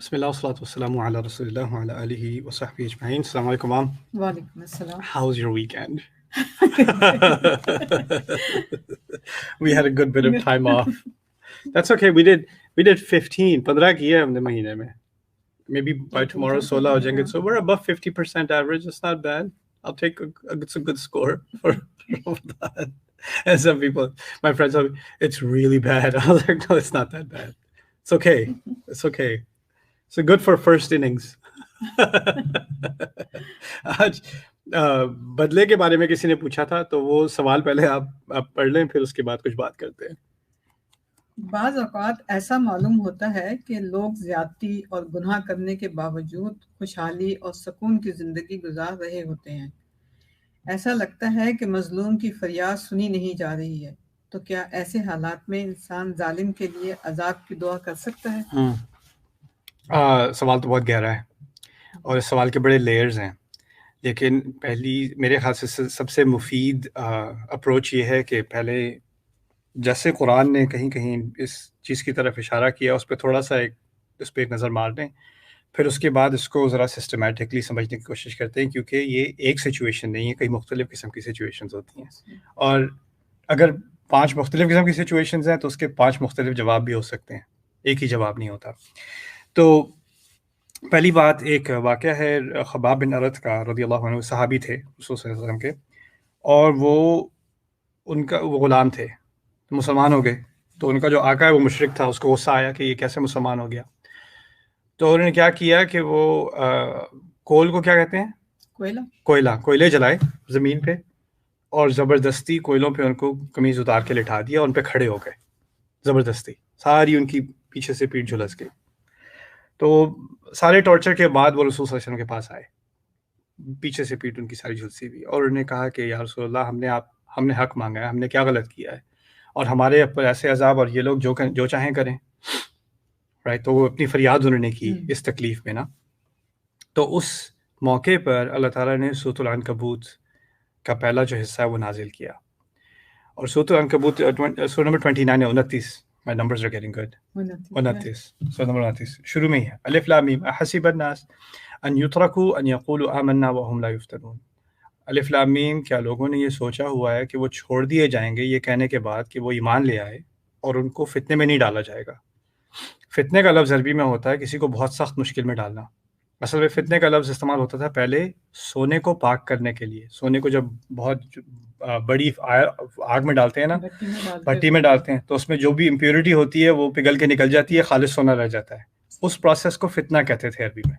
بسم الله والصلاة والسلام على رسول الله وعلى آله وصحبه أجمعين. السلام عليكم, Mom. وعلیکم السلام. How was your weekend? We had a good bit of time off. That's okay. We did 15. 15 kiye humne mahine mein. Maybe by tomorrow 16 ho jayenge. So we're above 50% average. It's not bad. I'll take it's a good score for Ramadan. And some people, my friends told me, it's really bad. I was like, no, it's not that bad. It's okay. It's okay. So good for first innings. آج بدلے کے بارے میں کسی نے پوچھا تھا, تو وہ سوال پہلے آپ پڑھ لیں, پھر اس کے بعد کچھ بات کرتے ہیں. بعض اوقات ایسا معلوم ہوتا ہے کہ لوگ زیادتی اور گناہ کرنے کے باوجود خوشحالی اور سکون کی زندگی گزار رہے ہوتے ہیں. ایسا لگتا ہے کہ مظلوم کی فریاد سنی نہیں جا رہی ہے. تو کیا ایسے حالات میں انسان ظالم کے لیے عذاب کی دعا کر سکتا ہے؟ سوال تو بہت گہرا ہے اور اس سوال کے بڑے لیئرز ہیں, لیکن پہلی میرے خیال سے سب سے مفید اپروچ یہ ہے کہ پہلے جیسے قرآن نے کہیں کہیں اس چیز کی طرف اشارہ کیا, اس پہ تھوڑا سا اس پہ ایک نظر مار دیں, پھر اس کے بعد اس کو ذرا سسٹمیٹکلی سمجھنے کی کوشش کرتے ہیں, کیونکہ یہ ایک سچویشن نہیں ہے, کئی مختلف قسم کی سچویشنز ہوتی ہیں, اور اگر 5 مختلف قسم کی سچویشنز ہیں تو اس کے 5 مختلف جواب بھی ہو سکتے ہیں, ایک ہی جواب نہیں ہوتا. تو پہلی بات ایک واقعہ ہے خباب بن ارت کا رضی اللہ عنہ, صحابی تھے رسول صلی اللہ علیہ وسلم کے, اور وہ غلام تھے, مسلمان ہو گئے. تو ان کا جو آقا ہے وہ مشرک تھا, اس کو غصہ آیا کہ یہ کیسے مسلمان ہو گیا. تو انہوں نے کیا کیا کہ وہ کول کو کیا کہتے ہیں, کوئلے جلائے زمین پہ, اور زبردستی کوئلوں پہ ان کو قمیض اتار کے لٹا دیا, اور ان پہ کھڑے ہو گئے زبردستی, ساری ان کی پیچھے سے پیٹھ جھلس گئی. تو سارے ٹارچر کے بعد وہ رسول صلی اللہ علیہ وسلم کے پاس آئے, پیچھے سے پیٹ ان کی ساری جھلسی ہوئی, اور انہوں نے کہا کہ یا رسول اللہ, ہم نے حق مانگا ہے, ہم نے کیا غلط کیا ہے, اور ہمارے اوپر ایسے عذاب, اور یہ لوگ جو چاہیں کریں. رائٹ, تو وہ اپنی فریاد انہوں نے کی اس تکلیف میں نا. تو اس موقع پر اللہ تعالیٰ نے سورۃ العنکبوت کا پہلا جو حصہ ہے وہ نازل کیا, اور سورۃ العنکبوت سورہ نمبر 29 ہے, 29. My numbers are getting good. 29. So number 29 شروع میں ہی ہے, الف لام میم احسب الناس ان یترکوا ان یقولوا آمنا وهم لا یفتنون. الف لام میم, کیا لوگوں نے یہ سوچا ہوا ہے کہ وہ چھوڑ دیے جائیں گے یہ کہنے کے بعد کہ وہ ایمان لے آئے, اور ان کو فتنے میں نہیں ڈالا جائے گا. فتنے کا لفظ عربی میں ہوتا ہے کسی کو بہت سخت مشکل میں ڈالنا. اصل میں فتنے کا لفظ استعمال ہوتا تھا پہلے سونے کو پاک کرنے کے لیے. سونے کو جب بہت بڑی آگ میں ڈالتے ہیں نا, بھٹی میں ڈالتے ہیں, تو اس میں جو بھی امپیورٹی ہوتی ہے وہ پگھل کے نکل جاتی ہے, خالص سونا رہ جاتا ہے. اس پروسیس کو فتنہ کہتے تھے عربی میں.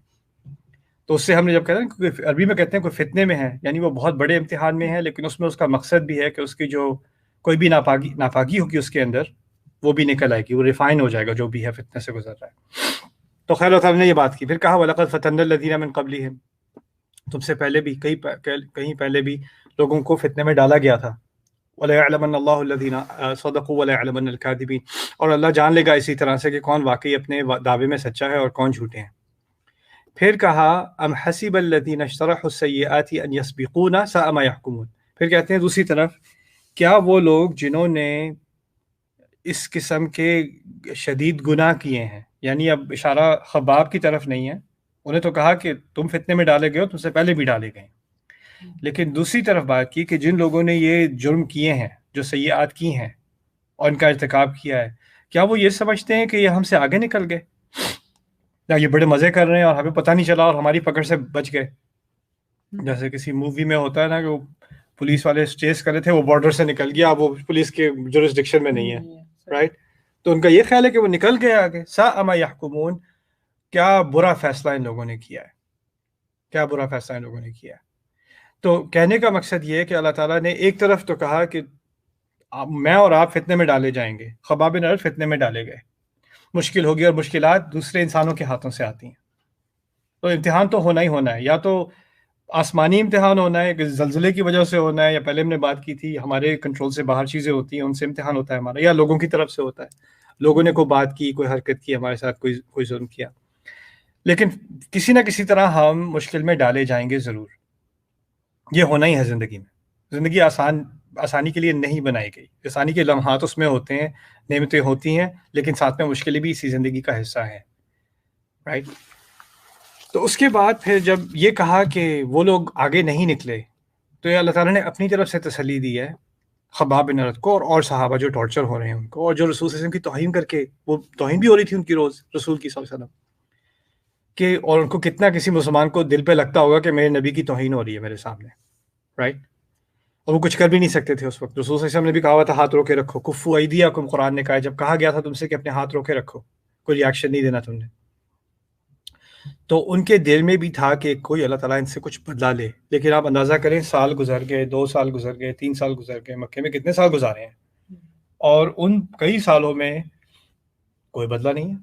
تو اس سے ہم نے جب کہتے ہیں کہ عربی میں کہتے ہیں کوئی فتنے میں ہے, یعنی وہ بہت بڑے امتحان میں ہے, لیکن اس میں اس کا مقصد بھی ہے کہ اس کی جو کوئی بھی ناپاکی ہوگی اس کے اندر وہ بھی نکل آئے گی, وہ ریفائن ہو جائے گا جو بھی ہے فتنے سے گزر رہا ہے. تو خیر اللہ نے یہ بات کی, پھر کہا وَلَقَدْ فَتَنَّا الَّذِينَ مِن قَبْلِهِمْ, تم سے پہلے بھی کہیں پہلے بھی لوگوں کو فتنے میں ڈالا گیا تھا. وَلَيَعْلَمَنَّ اللَّهُ الَّذِينَ صَدَقُوا وَلَيَعْلَمَنَّ الْكَاذِبِينَ, اور اللہ جان لے گا اسی طرح سے کہ کون واقعی اپنے دعوے میں سچا ہے اور کون جھوٹے ہیں. پھر کہا ام حسب الذین اجترحوا السیئات ان یسبقونا ساء ما یحکمون. پھر کہتے ہیں دوسری طرف, کیا وہ لوگ جنہوں نے اس قسم کے شدید گناہ کیے ہیں, یعنی اب اشارہ خباب کی طرف نہیں ہے, انہیں تو کہا کہ تم فتنے میں ڈالے گئے ہو, تم سے پہلے بھی ڈالے گئے, لیکن دوسری طرف بات کی کہ جن لوگوں نے یہ جرم کیے ہیں, جو سیئات کی ہیں اور ان کا ارتکاب کیا ہے, کیا وہ یہ سمجھتے ہیں کہ یہ ہم سے آگے نکل گئے, یا یہ بڑے مزے کر رہے ہیں اور ہمیں پتہ نہیں چلا اور ہماری پکڑ سے بچ گئے. جیسے کسی مووی میں ہوتا ہے نا کہ وہ پولیس والے چیس کر رہے تھے, وہ بارڈر سے نکل گیا, وہ پولیس کے جورسڈکشن میں نہیں ہے, رائٹ. تو ان کا یہ خیال ہے کہ وہ نکل گئے آگے. ساء ما یحکمون, کیا برا فیصلہ ان لوگوں نے کیا ہے, کیا برا فیصلہ ان لوگوں نے کیا ہے. تو کہنے کا مقصد یہ ہے کہ اللہ تعالیٰ نے ایک طرف تو کہا کہ میں اور آپ فتنے میں ڈالے جائیں گے, خباب بن ارت فتنے میں ڈالے گئے, مشکل ہوگی, اور مشکلات دوسرے انسانوں کے ہاتھوں سے آتی ہیں. تو امتحان تو ہونا ہی ہونا ہے, یا تو آسمانی امتحان ہونا ہے کہ زلزلے کی وجہ سے ہونا ہے, یا پہلے ہم نے بات کی تھی ہمارے کنٹرول سے باہر چیزیں ہوتی ہیں ان سے امتحان ہوتا ہے ہمارا, یا لوگوں کی طرف سے ہوتا ہے, لوگوں نے کوئی بات کی, کوئی حرکت کی ہمارے ساتھ, کوئی ظلم کیا. لیکن کسی نہ کسی طرح ہم مشکل میں ڈالے جائیں گے ضرور. یہ ہونا ہی ہے زندگی میں. زندگی آسانی کے لیے نہیں بنائی گئی. آسانی کے لمحات اس میں ہوتے ہیں, نعمتیں ہوتی ہیں, لیکن ساتھ میں مشکلیں بھی اسی زندگی کا حصہ ہیں. رائٹ. تو اس کے بعد پھر جب یہ کہا کہ وہ لوگ آگے نہیں نکلے تو یہ اللہ تعالیٰ نے اپنی طرف سے تسلی دی ہے خباب بن ارد کو اور صحابہ جو ٹارچر ہو رہے ہیں ان کو، اور جو رسول صلی اللہ علیہ وسلم کی توہین کر کے، وہ توہین بھی ہو رہی تھی ان کی روز رسول کی صلی اللہ علیہ وسلم کہ، اور ان کو کتنا کسی مسلمان کو دل پہ لگتا ہوگا کہ میرے نبی کی توہین ہو رہی ہے میرے سامنے، رائٹ. اور وہ کچھ کر بھی نہیں سکتے تھے اس وقت. رسول صلی اللہ علیہ وسلم نے بھی کہا ہوا تھا ہاتھ روکے رکھو، کفو ایدیکم، قرآن نے کہا ہے جب کہا گیا تھا تم سے کہ اپنے ہاتھ روکے رکھو، کوئی ریاکشن نہیں دینا تم نے. تو ان کے دل میں بھی تھا کہ کوئی اللہ تعالیٰ ان سے کچھ بدلا لے. لیکن آپ اندازہ کریں، سال گزر گئے، 2 سال گزر گئے، 3 سال گزر گئے، مکے میں کتنے سال گزارے ہیں، اور ان کئی سالوں میں کوئی بدلا نہیں ہے.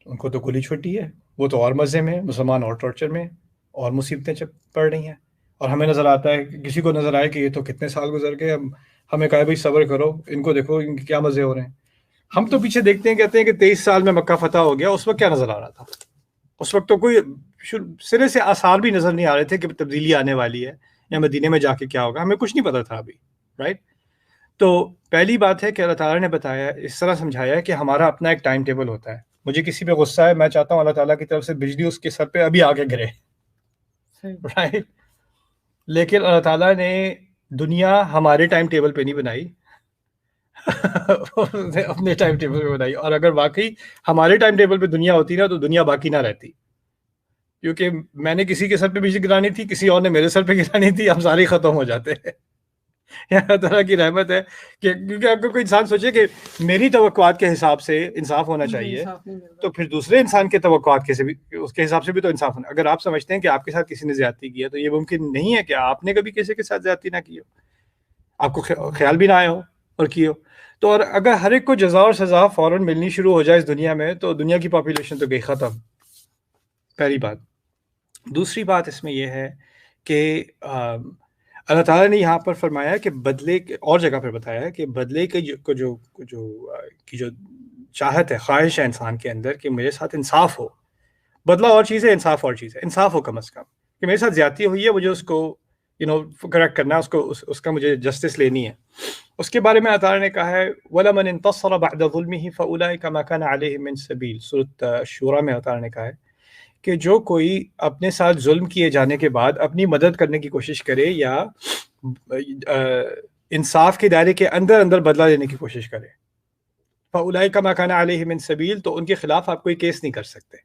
ان کو تو گلی چھٹی ہے، وہ تو اور مزے میں، مسلمان اور ٹارچر میں، اور مصیبتیں پڑ رہی ہیں. اور ہمیں نظر آتا ہے، کسی کو نظر آئے کہ یہ تو کتنے سال گزر گئے، ہمیں کہا بھائی صبر کرو، ان کو دیکھو ان کے کیا مزے ہو رہے ہیں. ہم تو پیچھے دیکھتے ہیں، کہتے ہیں کہ 23 سال میں مکہ فتح ہو گیا. اس وقت کیا نظر آ رہا تھا؟ اس وقت تو کوئی سرے سے آثار بھی نظر نہیں آ رہے تھے کہ تبدیلی آنے والی ہے یا مدینے میں جا کے کیا ہوگا. ہمیں کچھ نہیں پتا تھا ابھی، رائٹ. تو پہلی بات ہے کہ اللہ تعالیٰ نے بتایا، اس طرح سمجھایا ہے کہ ہمارا اپنا ایک ٹائم ٹیبل ہوتا ہے. مجھے کسی پہ غصہ ہے، میں چاہتا ہوں اللہ تعالیٰ کی طرف سے بجلی اس کے سر پہ ابھی آ کے گرے، رائٹ. لیکن اللہ تعالیٰ نے دنیا ہمارے ٹائم ٹیبل پہ نہیں بنائی، اپنے ٹائم ٹیبل پہ بنائی. اور اگر واقعی ہمارے ٹائم ٹیبل پہ دنیا ہوتی نا تو دنیا باقی نہ رہتی، کیونکہ میں نے کسی کے سر پہ بجلی گرانی تھی، کسی اور نے میرے سر پہ گرانی تھی، ہم سارے ختم ہو جاتے ہیں. اللہ تعالیٰ کی رحمت ہے کہ کیونکہ اگر کوئی انسان سوچے کہ میری توقعات کے حساب سے انصاف ہونا چاہیے، تو پھر دوسرے انسان کے توقعات کے سے بھی، اس کے حساب سے بھی تو انصاف ہونا. اگر آپ سمجھتے ہیں کہ آپ کے ساتھ کسی نے زیادتی کی ہے تو یہ ممکن نہیں ہے کہ آپ نے کبھی کسی کے ساتھ زیادتی نہ کی ہو، آپ کو خیال بھی نہ آئے ہو اور کی ہو. تو اور اگر ہر ایک کو جزا اور سزا فوراً ملنی شروع ہو جائے اس دنیا میں تو دنیا کی پاپولیشن تو گئی ختم، پہلی بات. دوسری بات اس میں یہ ہے کہ اللہ تعالیٰ نے یہاں پر فرمایا کہ بدلے کے، اور جگہ پر بتایا ہے کہ بدلے کے جو چاہت ہے، خواہش ہے انسان کے اندر کہ میرے ساتھ انصاف ہو. بدلہ اور چیز ہے، انصاف اور چیز ہے. انصاف ہو کم از کم کہ میرے ساتھ زیادتی ہوئی ہے، مجھے اس کو کریکٹ کرنا ہے، اس کا مجھے جسٹس لینی ہے. اس کے بارے میں اللہ تعالیٰ نے کہا ہے وَلَمَنِ انتَصَرَ بَعْدَ ظُلْمِهِ فَأُولَٰئِكَ مَا كَانَ عَلَيْهِم مِّن سَبِيلٍ. سورۃ شورى میں اللہ تعالیٰ نے کہا ہے کہ جو کوئی اپنے ساتھ ظلم کیے جانے کے بعد اپنی مدد کرنے کی کوشش کرے یا انصاف کے دائرے کے اندر بدلہ لینے کی کوشش کرے، فَأُولَٰئِكَ مَا كَانَ عَلَيْهِم مِّن سَبِيلٍ، تو ان کے خلاف آپ کوئی کیس نہیں کر سکتے.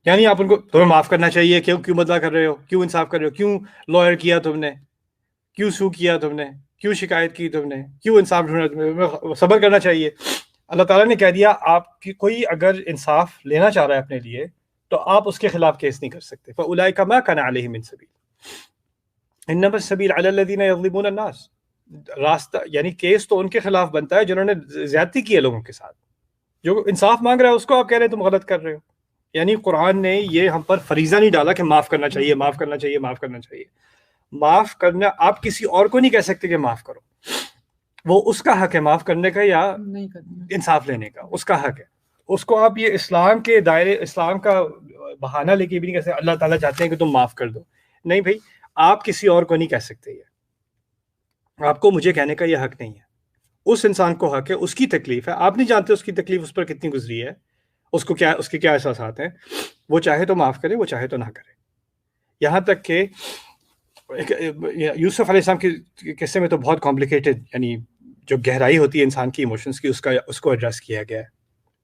یعنی آپ ان کو، تمہیں معاف کرنا چاہیے، کیوں بدلہ کر رہے ہو، کیوں انصاف کر رہے ہو، کیوں لائر کیا تم نے، کیوں سو کیا تم نے، کیوں شکایت کی تم نے، کیوں انصاف ڈھونڈا تمہیں، صبر کرنا چاہیے. اللہ تعالیٰ نے کہہ دیا آپ کی کوئی اگر انصاف لینا چاہ رہا ہے اپنے لیے تو آپ اس کے خلاف کیس نہیں کر سکتے. فَأُولَٰئِكَ مَا كَانَ عَلَيْهِم مِّن سَبِيلٍ إِنَّمَا السَّبِيلُ عَلَى الَّذِينَ يَظْلِمُونَ النَّاسَ. راستہ یعنی کیس تو ان کے خلاف بنتا ہے جنہوں نے زیادتی کی ہے لوگوں کے ساتھ. جو انصاف مانگ رہا ہے اس کو آپ کہہ رہے ہیں تم غلط کر رہے ہو. یعنی قرآن نے یہ ہم پر فریضہ نہیں ڈالا کہ معاف کرنا چاہیے، معاف کرنا چاہیے، معاف کرنا چاہیے. معاف کرنا آپ کسی اور کو نہیں کہہ سکتے کہ معاف کرو، وہ اس کا حق ہے معاف کرنے کا یا انصاف لینے کا، اس کا حق ہے. اس کو آپ یہ اسلام کے دائرے، اسلام کا بہانہ لے کے بھی نہیں کہہ سکتے اللہ تعالیٰ چاہتے ہیں کہ تم معاف کر دو. نہیں بھائی، آپ کسی اور کو نہیں کہہ سکتے، یہ آپ کو مجھے کہنے کا یہ حق نہیں ہے. اس انسان کو حق ہے، اس کی تکلیف ہے، آپ نہیں جانتے اس کی تکلیف اس پر کتنی گزری ہے، اس کو کیا، اس کے کیا احساسات ہیں. وہ چاہے تو معاف کرے، وہ چاہے تو نہ کرے. یہاں تک کہ یوسف علیہ السلام کے قصے میں تو بہت کمپلیکیٹڈ، یعنی جو گہرائی ہوتی ہے انسان کی ایموشنز کی، اس کو ایڈریس کیا گیا ہے.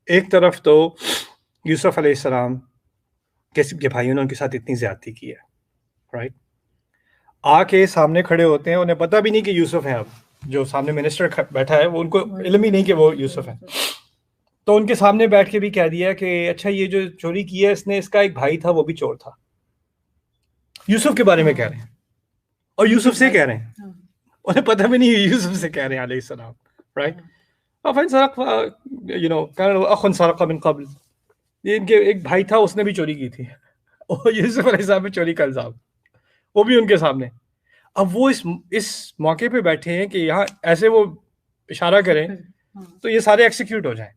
ایک طرف تو یوسف علیہ السلام کے بھائیوں نے ان کے ساتھ اتنی زیادتی کی ہے، رائٹ. آ کے سامنے کھڑے ہوتے ہیں، انہیں پتہ بھی نہیں کہ یوسف ہیں. اب جو سامنے منسٹر بیٹھا ہے وہ ان کو علم ہی نہیں کہ وہ یوسف ہیں. تو ان کے سامنے بیٹھ کے بھی کہہ دیا کہ اچھا یہ جو چوری کی ہے اس نے، اس کا ایک بھائی تھا وہ بھی چور تھا. یوسف کے بارے میں کہہ رہے ہیں اور یوسف سے کہہ رہے ہیں، انہیں پتہ بھی نہیں یوسف سے کہہ رہے ہیں علیہ السلام، رائٹ. فَإِنْ سَرَقَ كَانَ لَهُ أَخٌ سَرَقَ مِنْ قَبْلُ. یہ ان کے ایک بھائی تھا، اس نے بھی چوری کی تھی، اور یوسف علیہ السلام نے چوری کا الزام، وہ بھی ان کے سامنے. اب وہ اس موقع پہ بیٹھے ہیں کہ یہاں ایسے وہ اشارہ کریں تو یہ سارے ایکسیکیوٹ ہو جائیں،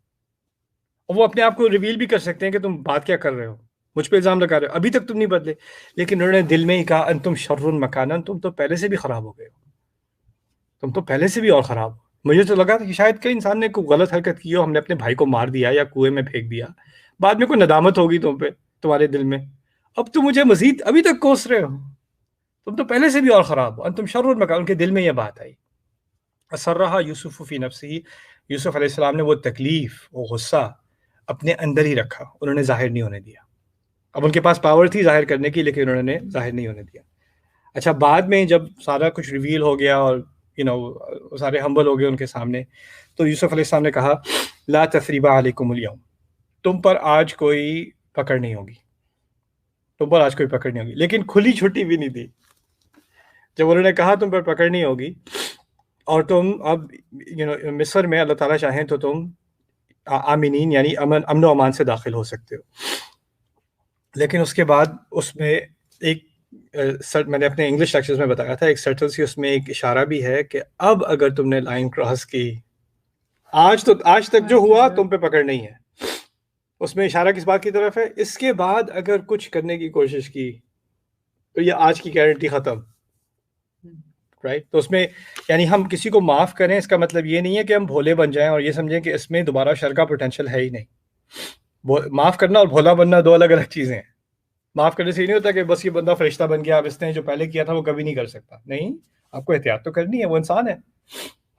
اور وہ اپنے آپ کو ریویل بھی کر سکتے ہیں کہ تم بات کیا کر رہے ہو، مجھ پہ الزام لگا رہے ہو، ابھی تک تم نہیں بدلے. لیکن انہوں نے دل میں ہی کہا انتم شر مکانا، تم تو پہلے سے بھی خراب ہو گئے ہو، تم تو پہلے سے بھی اور خراب ہو. مجھے تو لگا تھا کہ شاید کئی انسان نے کوئی غلط حرکت کی ہو، ہم نے اپنے بھائی کو مار دیا یا کنویں میں پھینک دیا، بعد میں کوئی ندامت ہوگی تم پہ تمہارے دل میں، اب تم مجھے مزید ابھی تک کوس رہے ہو، تم تو پہلے سے بھی اور خراب ہو، انتم شر المکان. ان کے دل میں یہ بات آئی. اسرہا یوسف فی نفسہ، یوسف علیہ السلام نے وہ تکلیف، وہ غصہ اپنے اندر ہی رکھا، انہوں نے ظاہر نہیں ہونے دیا. اب ان کے پاس پاور تھی ظاہر کرنے کی، لیکن انہوں نے ظاہر نہیں ہونے دیا. اچھا بعد میں جب سارا کچھ ریویل ہو گیا اور سارے ہمبل ہو گئے ان کے سامنے، تو یوسف علیہ السلام نے کہا لا تثریب علیکم اليوم، تم پر آج کوئی پکڑ نہیں ہوگی، تم پر آج کوئی پکڑ نہیں ہوگی. لیکن کھلی چھٹی بھی نہیں دی. جب انہوں نے کہا تم پر پکڑ نہیں ہوگی اور تم اب مصر میں اللہ تعالیٰ چاہیں تو تم آمینین یعنی امن و امان سے داخل ہو سکتے ہو. لیکن اس کے بعد اس میں ایک میں نے اپنے انگلش لیکچرز میں بتایا تھا، ایک سٹل سی اس میں ایک اشارہ بھی ہے کہ اب اگر تم نے لائن کراس کی، آج تک جو ہوا تم پہ پکڑ نہیں ہے. اس میں اشارہ کس بات کی طرف ہے؟ اس کے بعد اگر کچھ کرنے کی کوشش کی تو یہ آج کی گارنٹی ختم. رائٹ؟ تو اس میں یعنی ہم کسی کو معاف کریں، اس کا مطلب یہ نہیں ہے کہ ہم بھولے بن جائیں اور یہ سمجھیں کہ اس میں دوبارہ شر کا پوٹینشیل ہے ہی نہیں. معاف کرنا اور بھولا بننا دو الگ الگ چیزیں ہیں. معاف کرنے سے یہ نہیں ہوتا کہ بس یہ بندہ فرشتہ بن گیا، اب اس نے جو پہلے کیا تھا وہ کبھی نہیں کر سکتا. نہیں، آپ کو احتیاط تو کرنی ہے، وہ انسان ہے،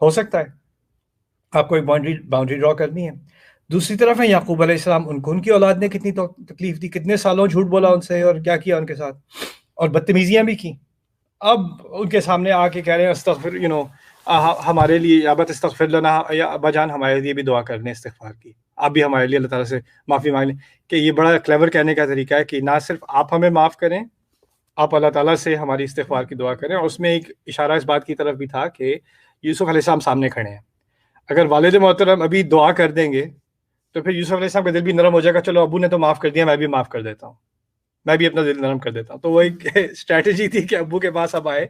ہو سکتا ہے آپ کو ایک باؤنڈری ڈرا کرنی ہے. دوسری طرف ہے یعقوب علیہ السلام، ان کی اولاد نے کتنی تکلیف دی، کتنے سالوں جھوٹ بولا ان سے اور کیا کیا ان کے ساتھ، اور بدتمیزیاں بھی کی. اب ان کے سامنے آ کے کہہ رہے ہیں استغفر ہمارے لیے یا بت استغفر لنا، یا ابا جان ہمارے لیے بھی دعا کر لیں استغفار کی، آپ بھی ہمارے لیے اللہ تعالیٰ سے معافی مانگ لیں. کہ یہ بڑا کلیور کہنے کا طریقہ ہے کہ نہ صرف آپ ہمیں معاف کریں، آپ اللہ تعالیٰ سے ہماری استغفار کی دعا کریں. اور اس میں ایک اشارہ اس بات کی طرف بھی تھا کہ یوسف علیہ السلام سامنے کھڑے ہیں، اگر والد محترم ابھی دعا کر دیں گے تو پھر یوسف علیہ السلام کا دل بھی نرم ہو جائے گا، چلو ابو نے تو معاف کر دیا، میں بھی معاف کر دیتا ہوں، میں بھی اپنا دل نرم کر دیتا ہوں. تو وہ ایک اسٹریٹجی تھی کہ ابو کے پاس اب آئے.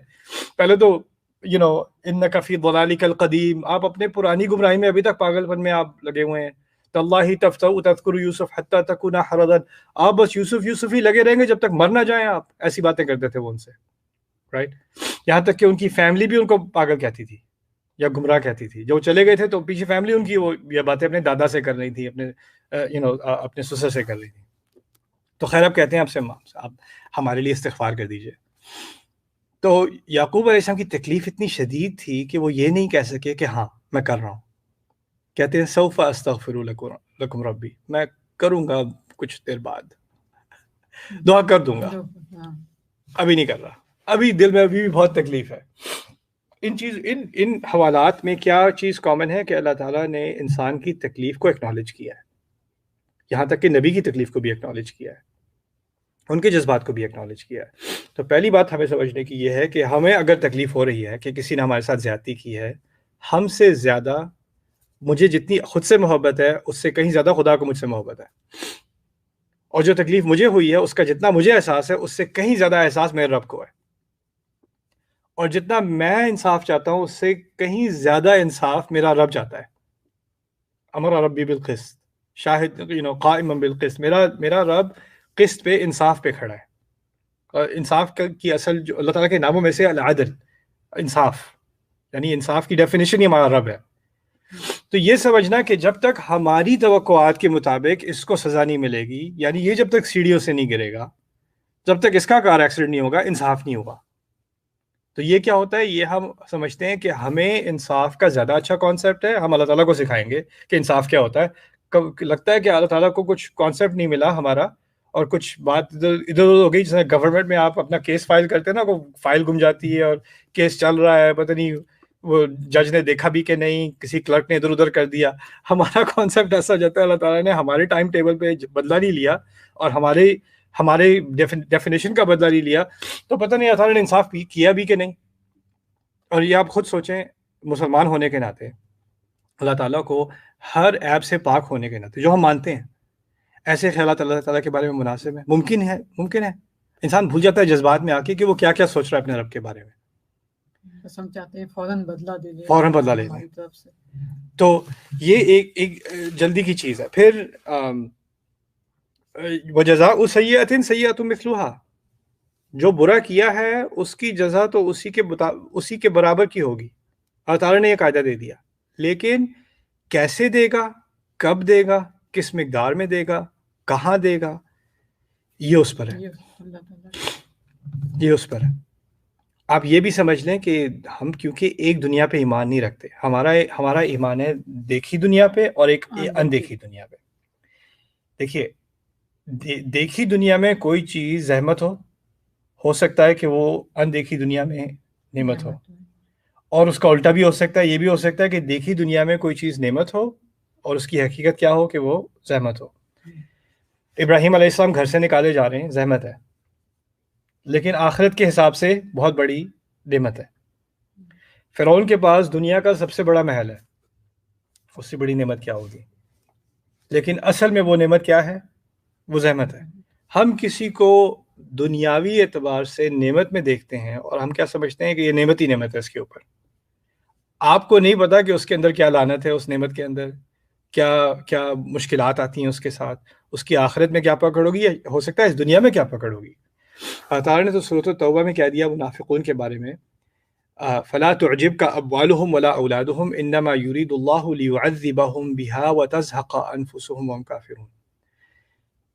پہلے تو انک فی ضلالک القدیم، آپ اپنے پرانی گمراہی میں ابھی تک پاگل پن میں آپ لگے ہوئے ہیں. تاللہ تفتأ تذکر یوسف حتی تکون حرضا، آپ بس یوسف ہی لگے رہیں گے جب تک مر نہ جائیں آپ. ایسی باتیں کرتے تھے وہ ان سے، رائٹ؟ یہاں تک کہ ان کی فیملی بھی ان کو پاگل کہتی تھی یا گمراہ کہتی تھی. جو چلے گئے تھے تو پیچھے فیملی ان کی وہ یہ باتیں اپنے دادا سے کر رہی تھی، اپنے سسر سے کر رہی تھی. تو خیر اب کہتے ہیں آپ ہمارے لیے استغفار کر دیجئے. تو یعقوب علیہ السلام کی تکلیف اتنی شدید تھی کہ وہ یہ نہیں کہہ سکے کہ ہاں میں کر رہا ہوں. کہتے ہیں سوف استغفر لکم ربی، میں کروں گا کچھ دیر بعد، دعا کر دوں گا، ابھی نہیں کر رہا، ابھی دل میں ابھی بھی بہت تکلیف ہے. ان حوالات میں کیا چیز کامن ہے کہ اللہ تعالیٰ نے انسان کی تکلیف کو اکنالج کیا ہے، یہاں تک کہ نبی کی تکلیف کو بھی اکنالج کیا ہے، ان کے جذبات کو بھی اکنالج کیا ہے. تو پہلی بات ہمیں سمجھنے کی یہ ہے کہ ہمیں اگر تکلیف ہو رہی ہے کہ کسی نے ہمارے ساتھ زیادتی کی ہے، ہم سے زیادہ مجھے جتنی خود سے محبت ہے اس سے کہیں زیادہ خدا کو مجھ سے محبت ہے. اور جو تکلیف مجھے ہوئی ہے اس کا جتنا مجھے احساس ہے اس سے کہیں زیادہ احساس میرے رب کو ہے. اور جتنا میں انصاف چاہتا ہوں اس سے کہیں زیادہ انصاف میرا رب چاہتا ہے. امر ربی بالقسط شاہد قائما بالقسط، میرا رب قسط پہ، انصاف پہ کھڑا ہے. اور انصاف کی اصل جو اللہ تعالیٰ کے ناموں میں سے العدل، انصاف، یعنی انصاف کی ڈیفینیشن ہی ہمارا رب ہے. تو یہ سمجھنا کہ جب تک ہماری توقعات کے مطابق اس کو سزا نہیں ملے گی، یعنی یہ جب تک سیڑھیوں سے نہیں گرے گا، جب تک اس کا کار ایکسیڈنٹ نہیں ہوگا، انصاف نہیں ہوگا. تو یہ کیا ہوتا ہے؟ یہ ہم سمجھتے ہیں کہ ہمیں انصاف کا زیادہ اچھا کانسیپٹ ہے، ہم اللہ تعالیٰ کو سکھائیں گے کہ انصاف کیا ہوتا ہے. لگتا ہے کہ اللہ تعالیٰ کو کچھ کانسیپٹ نہیں ملا ہمارا، اور کچھ بات ادھر ہو گئی. جیسے گورنمنٹ میں آپ اپنا کیس فائل کرتے ہیں نا، وہ فائل گم جاتی ہے اور کیس چل رہا ہے، پتہ نہیں وہ جج نے دیکھا بھی کہ نہیں، کسی کلرک نے ادھر ادھر کر دیا. ہمارا کانسیپٹ ایسا ہو جاتا ہے اللہ تعالیٰ نے ہمارے ٹائم ٹیبل پہ بدلہ نہیں لیا اور ہمارے ڈیفینیشن کا بدلہ نہیں لیا، تو پتہ نہیں اللہ تعالیٰ نے انصاف کیا بھی کہ نہیں. اور یہ آپ خود سوچیں، مسلمان ہونے کے ناطے اللہ تعالیٰ کو ہر عیب سے پاک ہونے کے ناطے جو ہم مانتے ہیں، ایسے خیالات اللہ تعالیٰ کے بارے میں مناسب ہیں؟ ممکن ہے انسان بھول جاتا ہے جذبات میں آ کے کہ وہ کیا کیا سوچ رہا ہے اپنے رب کے بارے میں. بس ہم چاہتے ہیں فوراً بدلہ دے لیں، فوراً بدلہ لے لیں. تو یہ ایک جلدی کی چیز ہے. پھر وجزاء سیئۃ سیئۃ مثلھا، جو برا کیا ہے اس کی جزا تو اسی کے برابر کی ہوگی. اللہ تعالیٰ نے یہ قاعدہ دے دیا، لیکن کیسے دے گا، کب دے گا، کس مقدار میں دے گا، کہاں دے گا یہ اس پر ہے، یہ اللہ تعالیٰ یہ اس پر ہے۔ آپ یہ بھی سمجھ لیں کہ ہم کیونکہ ایک دنیا پہ ایمان نہیں رکھتے، ہمارا ایمان ہے دیکھی دنیا پہ اور ایک اندیکھی دنیا پہ۔ دیکھیے دیکھی دنیا میں کوئی چیز زحمت ہو سکتا ہے کہ وہ اندیکھی دنیا میں نعمت ہو، اور اس کا الٹا بھی ہو سکتا ہے، یہ بھی ہو سکتا ہے کہ دیکھی دنیا میں کوئی چیز نعمت ہو اور اس کی حقیقت کیا ہو کہ وہ زحمت ہو۔ ابراہیم علیہ السلام گھر سے نکالے جا رہے ہیں، زحمت ہے، لیکن آخرت کے حساب سے بہت بڑی نعمت ہے۔ فرعون کے پاس دنیا کا سب سے بڑا محل ہے، اس سے بڑی نعمت کیا ہوگی؟ لیکن اصل میں وہ نعمت کیا ہے؟ وہ زحمت ہے۔ ہم کسی کو دنیاوی اعتبار سے نعمت میں دیکھتے ہیں اور ہم کیا سمجھتے ہیں کہ یہ نعمت ہی نعمت ہے اس کے اوپر۔ آپ کو نہیں پتا کہ اس کے اندر کیا لعنت ہے، اس نعمت کے اندر کیا مشکلات آتی ہیں اس کے ساتھ، اس کی آخرت میں کیا پکڑ ہوگی، یا ہو سکتا ہے اس دنیا میں کیا پکڑ ہوگی۔ اللہ تعالیٰ نے تو سورۃ التوبہ میں کہہ دیا منافقون کے بارے میں، فلا تعجبك اموالهم ولا اولادهم انما يريد الله ليعذبهم بها وتزهق انفسهم وهم كافرون۔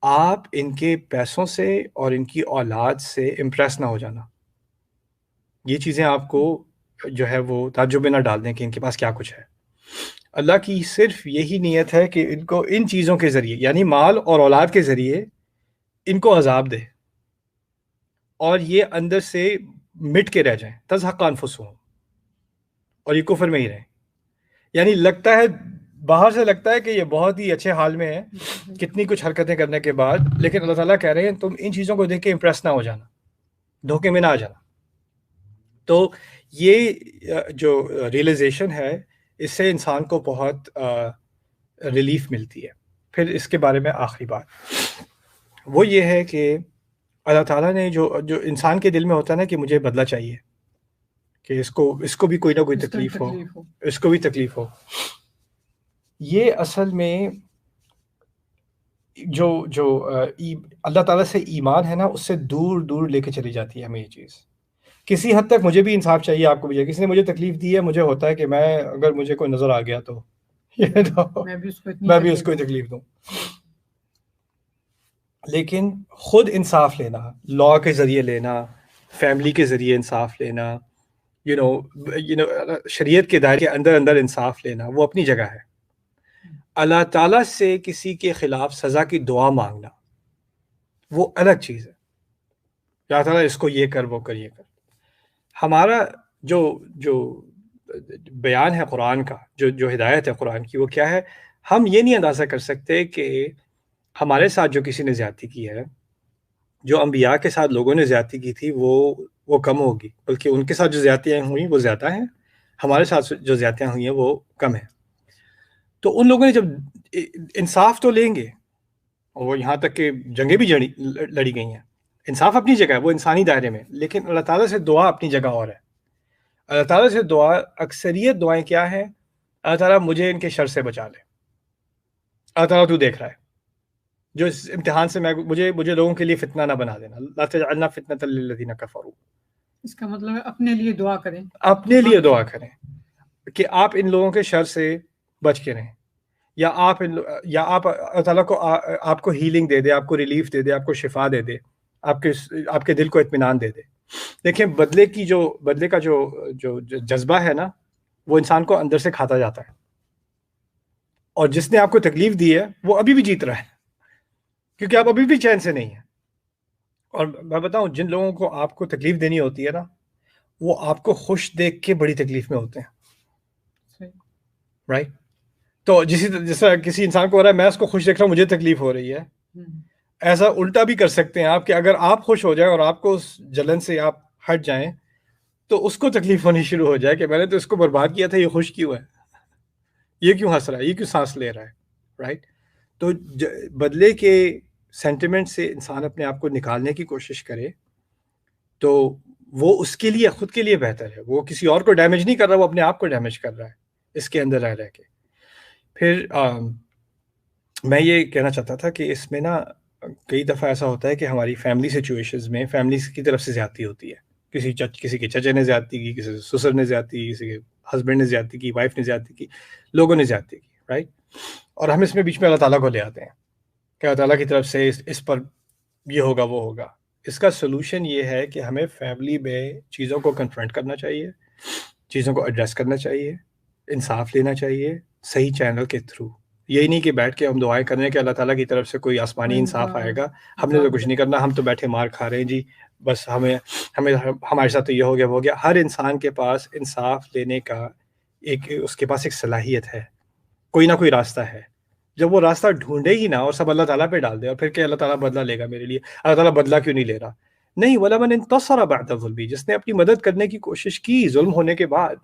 آپ ان کے پیسوں سے اور ان کی اولاد سے امپریس نہ ہو جانا، یہ چیزیں آپ کو جو ہے وہ تعجب میں نہ ڈال دیں کہ ان کے پاس کیا کچھ ہے۔ اللہ کی صرف یہی نیت ہے کہ ان کو ان چیزوں کے ذریعے یعنی مال اور اولاد کے ذریعے ان کو عذاب دے اور یہ اندر سے مٹ کے رہ جائیں، تزہق انفسہم، اور یہ کفر میں ہی رہیں۔ یعنی لگتا ہے باہر سے لگتا ہے کہ یہ بہت ہی اچھے حال میں ہے کتنی کچھ حرکتیں کرنے کے بعد، لیکن اللہ تعالیٰ کہہ رہے ہیں تم ان چیزوں کو دیکھ کے امپریس نہ ہو جانا، دھوکے میں نہ آ جانا۔ تو یہ جو ریئلائزیشن ہے اس سے انسان کو بہت ریلیف ملتی ہے۔ پھر اس کے بارے میں آخری بات وہ یہ ہے کہ اللہ تعالیٰ نے جو انسان کے دل میں ہوتا ہے نا کہ مجھے بدلہ چاہیے، کہ اس کو بھی کوئی نہ کوئی تکلیف ہو، اس کو بھی تکلیف ہو، یہ اصل میں جو اللہ تعالیٰ سے ایمان ہے نا اس سے دور دور لے کے چلی جاتی ہے ہمیں یہ چیز۔ کسی حد تک مجھے بھی انصاف چاہیے، آپ کو بھی چاہیے۔ کسی نے مجھے تکلیف دی ہے، مجھے ہوتا ہے کہ میں اگر مجھے کوئی نظر آ گیا تو میں بھی اس کو تکلیف دوں۔ لیکن خود انصاف لینا، لاء کے ذریعے لینا، فیملی کے ذریعے انصاف لینا، شریعت کے دائرے کے اندر انصاف لینا، وہ اپنی جگہ ہے۔ اللہ تعالیٰ سے کسی کے خلاف سزا کی دعا مانگنا وہ الگ چیز ہے۔ اللہ تعالیٰ اس کو یہ کر، وہ کر، یہ کر۔ ہمارا جو بیان ہے قرآن کا، جو ہدایت ہے قرآن کی، وہ کیا ہے؟ ہم یہ نہیں اندازہ کر سکتے کہ ہمارے ساتھ جو کسی نے زیادتی کی ہے، جو انبیاء کے ساتھ لوگوں نے زیادتی کی تھی وہ کم ہوگی، بلکہ ان کے ساتھ جو زیادتیاں ہوئیں وہ زیادہ ہیں، ہمارے ساتھ جو زیادتیاں ہوئی ہیں وہ کم ہیں۔ تو ان لوگوں نے جب انصاف تو لیں گے، اور وہ یہاں تک کہ جنگیں بھی لڑی گئی ہیں، انصاف اپنی جگہ ہے، وہ انسانی دائرے میں، لیکن اللہ تعالیٰ سے دعا اپنی جگہ اور ہے۔ اللہ تعالیٰ سے دعا، اکثریت دعائیں کیا ہیں؟ اللہ تعالیٰ مجھے ان کے شر سے بچا لے، اللہ تعالیٰ تو دیکھ رہا ہے، جو اس امتحان سے مجھے لوگوں کے لیے فتنہ نہ بنا دینا، لا تجعلنا فتنة للذین کفروا۔ اس کا مطلب ہے اپنے لیے دعا کریں، اپنے لیے دعا کریں کہ آپ ان لوگوں کے شر سے بچ کے رہیں، یا آپ اللہ تعالیٰ کو آپ کو ہیلنگ دے دے، آپ کو ریلیف دے دے، آپ کو شفا دے دے، آپ کے دل کو اطمینان دے دے۔ دیکھیں بدلے کا جو جذبہ ہے نا، وہ انسان کو اندر سے کھاتا جاتا ہے، اور جس نے آپ کو تکلیف دی ہے وہ ابھی بھی جیت رہا ہے، کیونکہ آپ ابھی بھی چین سے نہیں ہیں۔ اور میں بتاؤں، جن لوگوں کو آپ کو تکلیف دینی ہوتی ہے نا، وہ آپ کو خوش دیکھ کے بڑی تکلیف میں ہوتے ہیں، رائٹ؟ تو جیسا کسی انسان کو ہو رہا ہے میں اس کو خوش دیکھ رہا ہوں، مجھے تکلیف ہو رہی ہے، ایسا الٹا بھی کر سکتے ہیں آپ کہ اگر آپ خوش ہو جائیں اور آپ کو اس جلن سے آپ ہٹ جائیں تو اس کو تکلیف ہونی شروع ہو جائے کہ میں نے تو اس کو برباد کیا تھا، یہ خوش کیوں ہے، یہ کیوں ہنس رہا ہے، یہ کیوں سانس لے رہا ہے، رائٹ؟ تو بدلے کے سینٹیمنٹ سے انسان اپنے آپ کو نکالنے کی کوشش کرے تو وہ اس کے لیے، خود کے لیے بہتر ہے۔ وہ کسی اور کو ڈیمیج نہیں کر رہا، وہ اپنے آپ کو ڈیمیج کر رہا ہے اس کے اندر رہ کے۔ پھر میں یہ کہنا چاہتا تھا کہ اس میں نا کئی دفعہ ایسا ہوتا ہے کہ ہماری فیملی سچویشنز میں فیملیز کی طرف سے زیادتی ہوتی ہے، کسی کے چچے نے زیادتی کی، کسی سسر نے زیادتی کی، کسی کے ہسبینڈ نے زیادتی کی، وائف نے زیادتی کی، لوگوں نے زیادتی کی، رائٹ؟ اور ہم اس میں بیچ میں اللہ تعالیٰ کو لے آتے ہیں کہ اللہ تعالیٰ کی طرف سے اس پر یہ ہوگا وہ ہوگا. اس کا سلوشن یہ ہے کہ ہمیں فیملی میں چیزوں کو کنفرنٹ کرنا چاہیے, چیزوں کو ایڈریس کرنا چاہیے, انصاف لینا چاہیے صحیح چینل کے تھرو. یہی نہیں کہ بیٹھ کے ہم دعائیں کریں کہ اللہ تعالیٰ کی طرف سے کوئی آسمانی انصاف آئے گا, ہم نے تو کچھ نہیں کرنا, ہم تو بیٹھے مار کھا رہے ہیں جی, بس ہمارے ساتھ تو یہ ہو گیا وہ ہو گیا. ہر انسان کے پاس انصاف لینے کا اس کے پاس ایک صلاحیت ہے, کوئی نہ کوئی راستہ ہے. جب وہ راستہ ڈھونڈے ہی نہ اور سب اللہ تعالیٰ پہ ڈال دے اور پھر کہ اللہ تعالیٰ بدلہ لے گا میرے لیے, اللہ تعالیٰ بدلہ کیوں نہیں لے رہا؟ نہیں, وَلَمَنِ انتَصَرَ بَعْدَ ظُلْمِهِ, جس نے اپنی مدد کرنے کی کوشش کی ظلم ہونے کے بعد.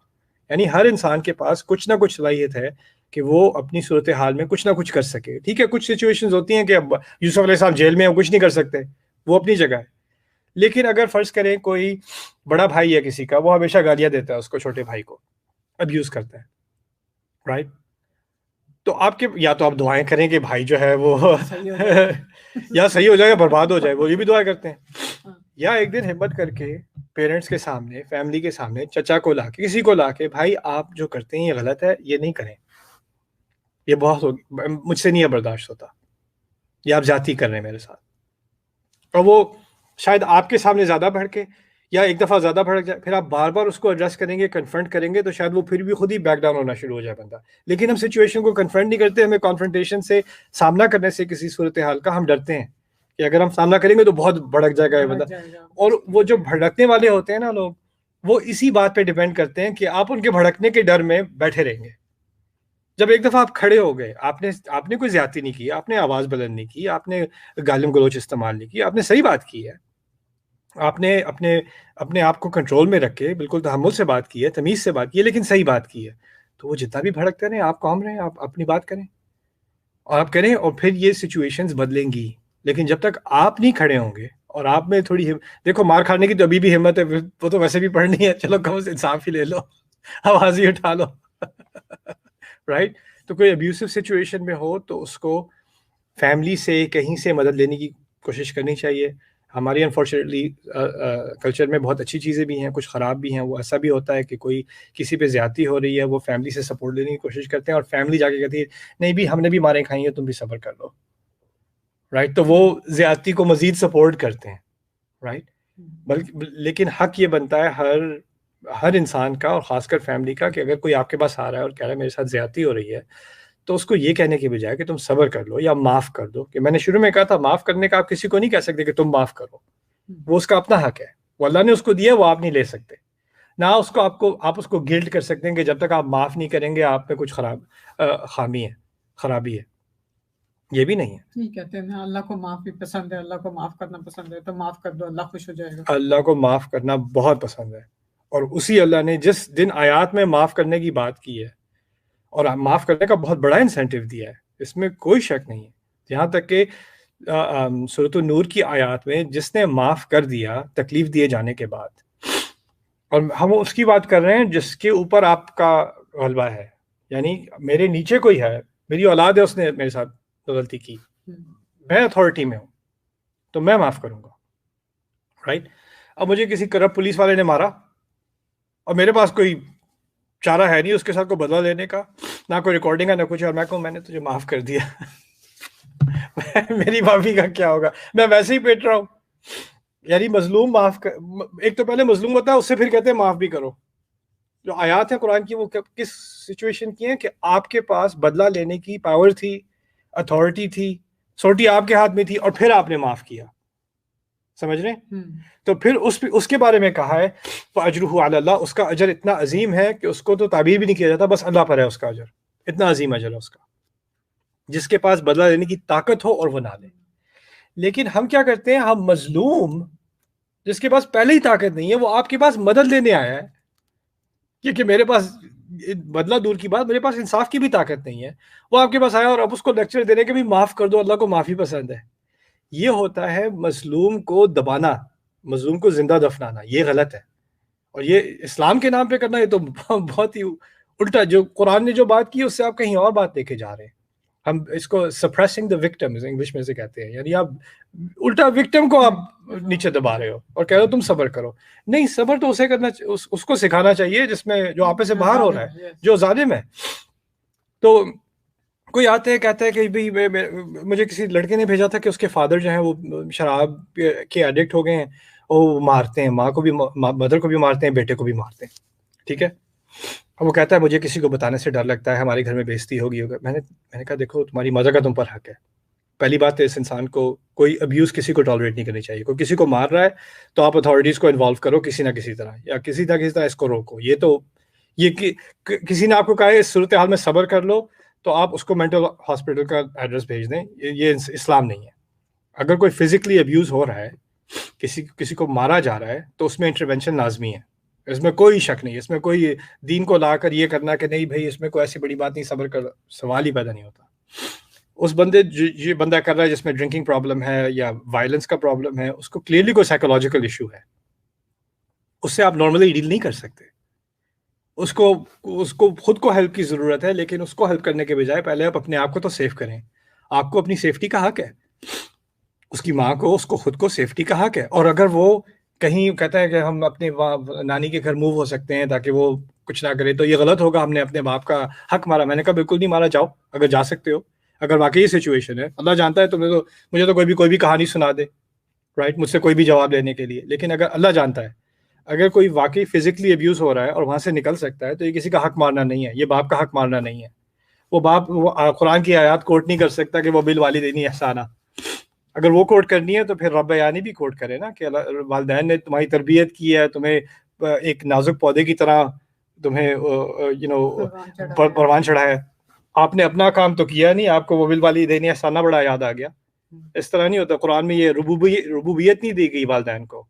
یعنی ہر انسان کے پاس کچھ نہ کچھ صلاحیت ہے کہ وہ اپنی صورتحال میں کچھ نہ کچھ کر سکے. ٹھیک ہے, کچھ سچویشنز ہوتی ہیں کہ اب یوسف علیہ السلام جیل میں ہیں, وہ کچھ نہیں کر سکتے, وہ اپنی جگہ ہے. لیکن اگر فرض کریں کوئی بڑا بھائی ہے کسی کا, وہ ہمیشہ گالیاں دیتا ہے اس کو, چھوٹے بھائی کو ابیوز کرتا ہے, رائٹ؟ تو آپ کے یا تو آپ دعائیں کریں کہ بھائی جو ہے وہ یا صحیح ہو جائے یا برباد ہو جائے, وہ یہ بھی دعائیں کرتے ہیں. یا ایک دن ہمت کر کے پیرنٹس کے سامنے, فیملی کے سامنے, چچا کو لا کے, کسی کو لا کے, بھائی آپ جو کرتے ہیں یہ غلط ہے, یہ نہیں کریں, یہ بہت مجھ سے نہیں ہے برداشت ہوتا, یہ آپ زیادتی کر رہے ہیں میرے ساتھ. اور وہ شاید آپ کے سامنے زیادہ بھڑکے یا ایک دفعہ زیادہ بھڑک جائے, پھر آپ بار بار اس کو ایڈریس کریں گے, کنفرنٹ کریں گے, تو شاید وہ پھر بھی خود ہی بیک ڈاؤن ہونا شروع ہو جائے بندہ. لیکن ہم سچویشن کو کنفرنٹ نہیں کرتے, ہمیں کانفرنٹیشن سے, سامنا کرنے سے کسی صورتحال کا ہم ڈرتے ہیں کہ اگر ہم سامنا کریں گے تو بہت بھڑک جائے گا یہ بندہ. اور وہ جو بھڑکنے والے ہوتے ہیں نا لوگ, وہ اسی بات پہ ڈیپینڈ کرتے ہیں کہ آپ ان کے بھڑکنے کے ڈر میں بیٹھے رہیں گے. جب ایک دفعہ آپ کھڑے ہو گئے, آپ نے کوئی زیادتی نہیں کی, آپ نے آواز بلند نہیں کی, آپ نے گالم گلوچ استعمال نہیں کی, آپ نے صحیح بات کی ہے, آپ نے اپنے آپ کو کنٹرول میں رکھ کے بالکل تحمل سے بات کی ہے, تمیز سے بات کی ہے, لیکن صحیح بات کی ہے, تو وہ جتنا بھی بھڑکتے رہیں, آپ کام رہیں, آپ اپنی بات کریں اور آپ کریں, اور پھر یہ سچویشنز بدلیں گی. لیکن جب تک آپ نہیں کھڑے ہوں گے اور آپ میں تھوڑی دیکھو, مار کھانے کی تو ابھی بھی ہمت ہے, وہ تو ویسے بھی پڑھنی ہے, چلو کم سے انصاف ہی لے لو, آواز ہی اٹھا لو, رائٹ؟ تو کوئی ابیوسو سچویشن میں ہو تو اس کو فیملی سے کہیں سے مدد لینے کی کوشش کرنی چاہیے. ہماری انفارچونیٹلی کلچر میں بہت اچھی چیزیں بھی ہیں, کچھ خراب بھی ہیں. وہ ایسا بھی ہوتا ہے کہ کوئی کسی پہ زیادتی ہو رہی ہے, وہ فیملی سے سپورٹ لینے کی کوشش کرتے ہیں, اور فیملی جا کے کہتی ہے نہیں بھی ہم نے بھی ماریں کھائی ہیں, تم بھی صبر کر لو, رائٹ؟ تو وہ زیادتی کو مزید سپورٹ کرتے ہیں, رائٹ؟ بلکہ لیکن حق یہ بنتا ہے ہر انسان کا, اور خاص کر فیملی کا, کہ اگر کوئی آپ کے پاس آ رہا ہے اور کہہ رہا ہے میرے ساتھ زیادتی ہو رہی ہے, تو اس کو یہ کہنے کے بجائے کہ تم صبر کر لو یا معاف کر دو. کہ میں نے شروع میں کہا تھا, معاف کرنے کا آپ کسی کو نہیں کہہ سکتے کہ تم معاف کرو, وہ اس کا اپنا حق ہے, وہ اللہ نے اس کو دیا, وہ آپ نہیں لے سکتے. نہ اس کو آپ اس کو گلٹ کر سکتے ہیں کہ جب تک آپ معاف نہیں کریں گے آپ میں کچھ خرابی ہے, یہ بھی نہیں ہے. ٹھیک کہتے ہیں اللہ کو معافی پسند ہے, اللہ کو معاف کرنا پسند ہے, تو معاف کر دو, اللہ خوش ہو جائے گا. اللہ کو معاف کرنا بہت پسند ہے, اور اسی اللہ نے جس دن آیات میں معاف کرنے کی بات کی ہے, اور معاف کرنے کا بہت بڑا انسینٹیو دیا ہے, اس میں کوئی شک نہیں ہے. یہاں تک کہ سورۃ النور کی آیات میں جس نے معاف کر دیا تکلیف دیے جانے کے بعد, اور ہم اس کی بات کر رہے ہیں جس کے اوپر آپ کا غلبہ ہے, یعنی میرے نیچے کوئی ہے, میری اولاد ہے, اس نے میرے ساتھ غلطی کی, میں اتھارٹی میں ہوں تو میں معاف کروں گا, رائٹ؟ اب مجھے کسی کرپٹ پولیس والے نے مارا اور میرے پاس کوئی چارہ ہے نہیں اس کے ساتھ کو بدلہ لینے کا, نہ کوئی ریکارڈنگ ہے نہ کچھ, اور میں کہوں میں نے تجھے معاف کر دیا, میری معافی کا کیا ہوگا, میں ویسے ہی پیٹ رہا ہوں. یعنی مظلوم ایک تو پہلے مظلوم ہوتا ہے, اس سے پھر کہتے ہیں معاف بھی کرو. جو آیات ہیں قرآن کی وہ کس سچویشن کی ہیں کہ آپ کے پاس بدلہ لینے کی پاور تھی, اتھارٹی تھی, سوٹی آپ کے ہاتھ میں تھی, اور پھر آپ نے معاف کیا, سمجھ رہے ہیں؟ تو پھر اس کے بارے میں کہا ہے فَأَجْرُهُ عَلَى اللَّهِ, اس کا اجر اتنا عظیم ہے کہ اس کو تو تعبیر بھی نہیں کیا جاتا, بس اللہ پر ہے اس کا اجر, اتنا عظیم اجر ہے اس کا, جس کے پاس بدلہ لینے کی طاقت ہو اور وہ نہ لے. لیکن ہم کیا کرتے ہیں, ہم مظلوم جس کے پاس پہلے ہی طاقت نہیں ہے, وہ آپ کے پاس مدد لینے آیا ہے, کیونکہ میرے پاس بدلہ دور کی بات, میرے پاس انصاف کی بھی طاقت نہیں ہے, وہ آپ کے پاس آیا اور اب اس کو لیکچر دینے کے بھی معاف کر دو, اللہ کو معافی پسند ہے. یہ ہوتا ہے مظلوم کو دبانا, مظلوم کو زندہ دفنانا, یہ غلط ہے. اور یہ اسلام کے نام پہ کرنا, یہ تو بہت ہی الٹا, جو قرآن نے جو بات کی اس سے آپ کہیں اور بات لے کے جا رہے ہیں. ہم اس کو سپریسنگ دا وکٹمز انگلش میں سے کہتے ہیں, یعنی آپ الٹا وکٹم کو آپ نیچے دبا رہے ہو اور کہہ رہے ہو تم صبر کرو. نہیں, صبر تو اسے کرنا, اس کو سکھانا چاہیے جس میں جو آپے سے باہر ہو رہا ہے, جو ظالم ہے. تو کوئی آتے ہیں کہتا ہے کہ بھائی مجھے کسی لڑکے نے بھیجا تھا کہ اس کے فادر جو ہیں وہ شراب کے ایڈکٹ ہو گئے ہیں، وہ مارتے ہیں، ماں کو بھی، مدر کو بھی مارتے ہیں، بیٹے کو بھی مارتے ہیں، ٹھیک ہے. اور وہ کہتا ہے مجھے کسی کو بتانے سے ڈر لگتا ہے، ہمارے گھر میں بےزتی ہوگی. میں نے کہا دیکھو تمہاری مدر کا تم پر حق ہے. پہلی بات ہے اس انسان کو کوئی ابیوز کسی کو ٹالریٹ نہیں کرنی چاہیے. کوئی کسی کو مار رہا ہے تو آپ اتھارٹیز کو انوالو کرو کسی نہ کسی طرح، یا کسی نہ کسی طرح اس کو روکو. یہ کسی نے آپ کو کہا ہے اس صورتحال میں صبر کر لو تو آپ اس کو مینٹل ہاسپٹل کا ایڈریس بھیج دیں. یہ اسلام نہیں ہے. اگر کوئی فزیکلی ابیوز ہو رہا ہے، کسی کو مارا جا رہا ہے، تو اس میں انٹروینشن لازمی ہے. اس میں کوئی شک نہیں، اس میں کوئی دین کو لا کر یہ کرنا کہ نہیں بھائی اس میں کوئی ایسی بڑی بات نہیں، صبر کر، سوال ہی پیدا نہیں ہوتا. اس بندے یہ بندہ کر رہا ہے جس میں ڈرنکنگ پرابلم ہے یا وائلنس کا پرابلم ہے، اس کو کلیئرلی کوئی سائیکولوجیکل ایشو ہے. اس سے آپ نارملی ڈیل نہیں کر سکتے. اس کو خود کو ہیلپ کی ضرورت ہے، لیکن اس کو ہیلپ کرنے کے بجائے پہلے آپ اپنے آپ کو تو سیف کریں. آپ کو اپنی سیفٹی کا حق ہے. اس کی ماں کو، اس کو خود کو سیفٹی کا حق ہے. اور اگر وہ کہیں کہتا ہے کہ ہم اپنے نانی کے گھر موو ہو سکتے ہیں تاکہ وہ کچھ نہ کرے، تو یہ غلط ہوگا. ہم نے اپنے باپ کا حق مارا. میں نے کہا بالکل نہیں مارا، جاؤ اگر جا سکتے ہو. اگر واقعی یہ سچویشن ہے، اللہ جانتا ہے تمہیں، تو مجھے تو کوئی بھی کہانی سنا دے، رائٹ، مجھ سے کوئی بھی جواب لینے کے لیے. لیکن اگر اللہ جانتا ہے اگر کوئی واقعی فزیکلی ابیوز ہو رہا ہے اور وہاں سے نکل سکتا ہے، تو یہ کسی کا حق مارنا نہیں ہے، یہ باپ کا حق مارنا نہیں ہے. وہ باپ قرآن کی آیات کوٹ نہیں کر سکتا کہ وہ بالوالدین احسانہ. اگر وہ کوٹ کرنی ہے تو پھر رب یعنی بھی کوٹ کرے نا، کہ والدین نے تمہاری تربیت کی ہے، تمہیں ایک نازک پودے کی طرح تمہیں پروان چڑھایا ہے. آپ نے اپنا کام تو کیا نہیں، آپ کو وہ بالوالدین احسانہ بڑا یاد آ گیا. اس طرح نہیں ہوتا. قرآن میں یہ ربوبیت نہیں دی گئی والدین کو.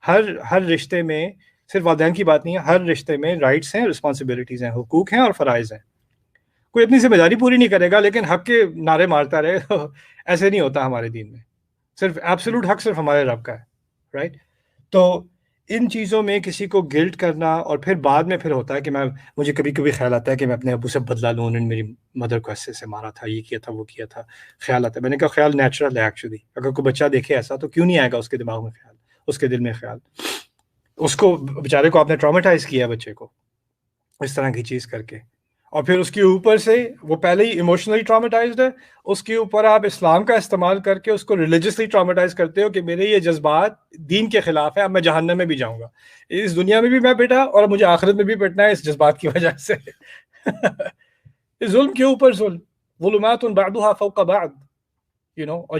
ہر رشتے میں، صرف والدین کی بات نہیں ہے، ہر رشتے میں رائٹس ہیں، رسپانسبلٹیز ہیں، حقوق ہیں اور فرائض ہیں. کوئی اپنی ذمہ داری پوری نہیں کرے گا لیکن حق کے نعرے مارتا رہے، ایسے نہیں ہوتا ہمارے دین میں. صرف ایبسولوٹ حق صرف ہمارے رب کا ہے، رائٹ. تو ان چیزوں میں کسی کو گلٹ کرنا، اور پھر بعد میں پھر ہوتا ہے کہ مجھے کبھی کبھی خیال آتا ہے کہ میں اپنے ابو سے بدلا لوں، انہوں نے میری مدر کو ایسے سے مارا تھا، یہ کیا تھا، وہ کیا تھا. خیال آتا ہے. میں نے کہا خیال نیچرل ہے ایکچولی. اگر کوئی بچہ دیکھے ایسا تو کیوں نہیں آئے گا اس کے دماغ میں خیال، اس کے دل میں خیال. اس کو بیچارے کو آپ نے ٹرامیٹائز کیا بچے کو اس طرح کی چیز کر کے، اور پھر اس کے اوپر سے وہ پہلے ہی ایموشنلی ٹراماٹائزڈ ہے، اس کے اوپر آپ اسلام کا استعمال کر کے اس کو ریلیجسلی ٹراماٹائز کرتے ہو کہ میرے یہ جذبات دین کے خلاف ہیں، اب میں جہنم میں بھی جاؤں گا. اس دنیا میں بھی میں پیٹا اور مجھے آخرت میں بھی پیٹنا ہے اس جذبات کی وجہ سے. ظلم کے اوپر ظلم، ظلمات بعضها فوق بعض، اور